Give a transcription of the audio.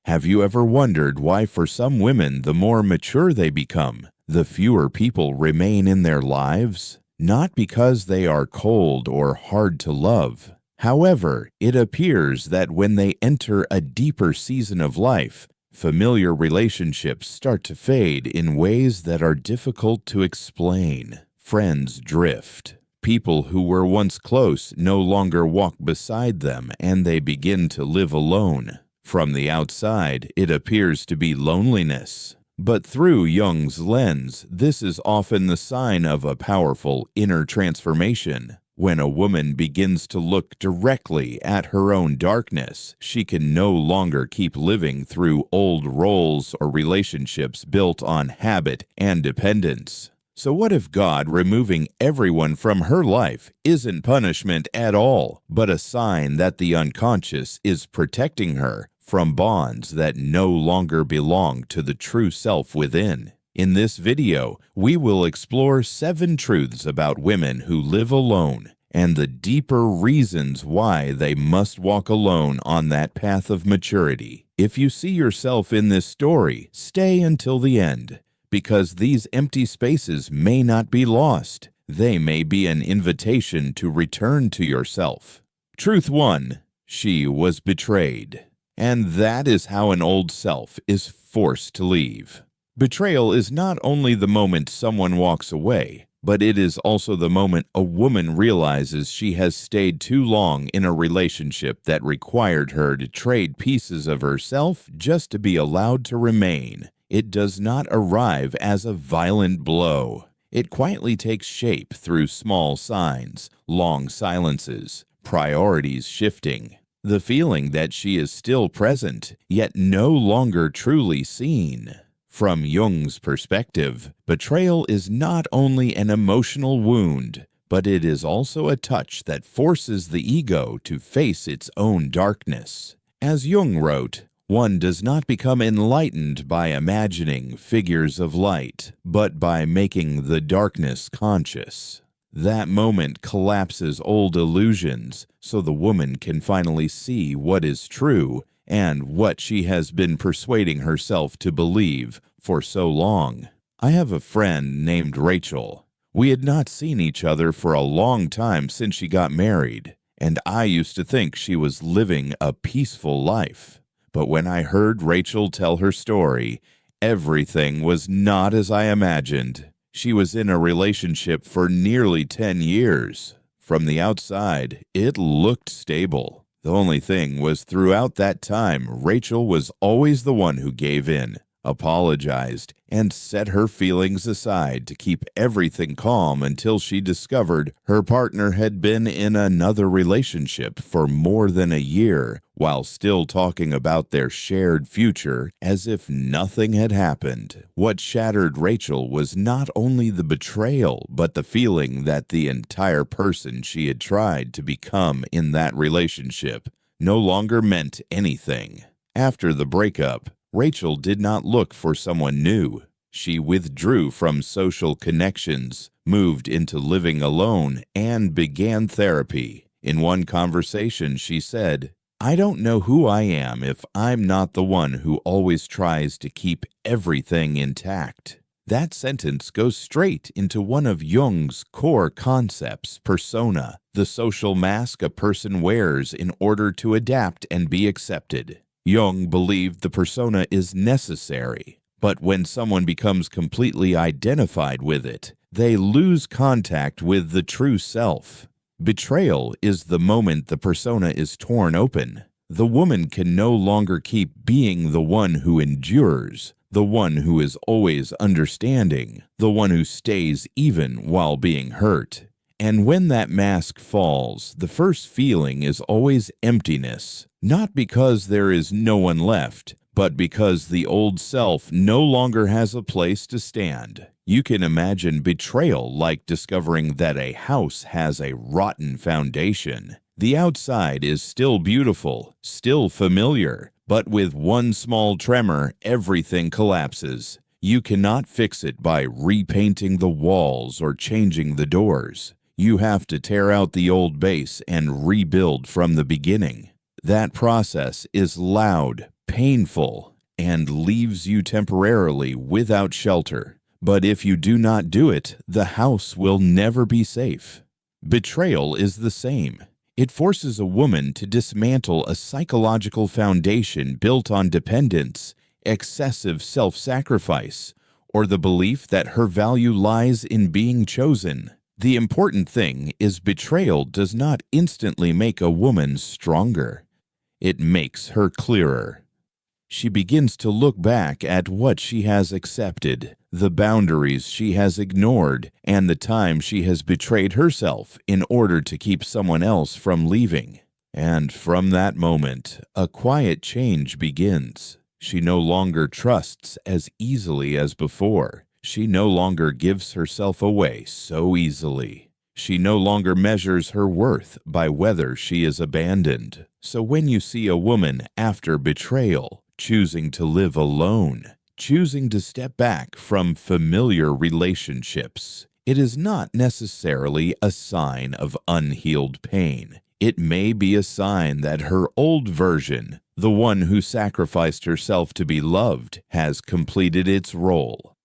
Have you ever wondered why for some women the more mature they become, the fewer people remain in their lives? Not because they are cold or hard to love. However, it appears that when they enter a deeper season of life, familiar relationships start to fade in ways that are difficult to explain. Friends drift. People who were once close no longer walk beside them, and they begin to live alone. From the outside, it appears to be loneliness. But through Jung's lens, this is often the sign of a powerful inner transformation. When a woman begins to look directly at her own darkness, she can no longer keep living through old roles or relationships built on habit and dependence. So what if God removing everyone from her life isn't punishment at all, but a sign that the unconscious is protecting her from bonds that no longer belong to the true self within? In this video, we will explore 7 truths about women who live alone and the deeper reasons why they must walk alone on that path of maturity. If you see yourself in this story, stay until the end, because these empty spaces may not be lost. They may be an invitation to return to yourself. Truth 1. She was betrayed. And that is how an old self is forced to leave. Betrayal is not only the moment someone walks away, but it is also the moment a woman realizes she has stayed too long in a relationship that required her to trade pieces of herself just to be allowed to remain. It does not arrive as a violent blow. It quietly takes shape through small signs, long silences, priorities shifting, the feeling that she is still present, yet no longer truly seen. From Jung's perspective, betrayal is not only an emotional wound, but it is also a touch that forces the ego to face its own darkness. As Jung wrote, one does not become enlightened by imagining figures of light, but by making the darkness conscious. That moment collapses old illusions, so the woman can finally see what is true and what she has been persuading herself to believe for so long. I have a friend named Rachel. We had not seen each other for a long time since she got married, and I used to think she was living a peaceful life. But when I heard Rachel tell her story, everything was not as I imagined. She was in a relationship for nearly 10 years. From the outside, it looked stable. The only thing was throughout that time, Rachel was always the one who gave in, apologized, and set her feelings aside to keep everything calm until she discovered her partner had been in another relationship for more than a year, while still talking about their shared future as if nothing had happened. What shattered Rachel was not only the betrayal, but the feeling that the entire person she had tried to become in that relationship no longer meant anything. After the breakup, Rachel did not look for someone new. She withdrew from social connections, moved into living alone, and began therapy. In one conversation, she said, "I don't know who I am if I'm not the one who always tries to keep everything intact." That sentence goes straight into one of Jung's core concepts, persona, the social mask a person wears in order to adapt and be accepted. Jung believed the persona is necessary, but when someone becomes completely identified with it, they lose contact with the true self. Betrayal is the moment the persona is torn open. The woman can no longer keep being the one who endures, the one who is always understanding, the one who stays even while being hurt. And when that mask falls, the first feeling is always emptiness, not because there is no one left, but because the old self no longer has a place to stand. You can imagine betrayal like discovering that a house has a rotten foundation. The outside is still beautiful, still familiar, but with one small tremor, everything collapses. You cannot fix it by repainting the walls or changing the doors. You have to tear out the old base and rebuild from the beginning. That process is loud, painful, and leaves you temporarily without shelter. But if you do not do it, the house will never be safe. Betrayal is the same. It forces a woman to dismantle a psychological foundation built on dependence, excessive self-sacrifice, or the belief that her value lies in being chosen. The important thing is betrayal does not instantly make a woman stronger. It makes her clearer. She begins to look back at what she has accepted, the boundaries she has ignored, and the time she has betrayed herself in order to keep someone else from leaving. And from that moment, a quiet change begins. She no longer trusts as easily as before. She no longer gives herself away so easily. She no longer measures her worth by whether she is abandoned. So when you see a woman after betrayal, choosing to live alone, choosing to step back from familiar relationships, it is not necessarily a sign of unhealed pain. It may be a sign that her old version, the one who sacrificed herself to be loved, has completed its role.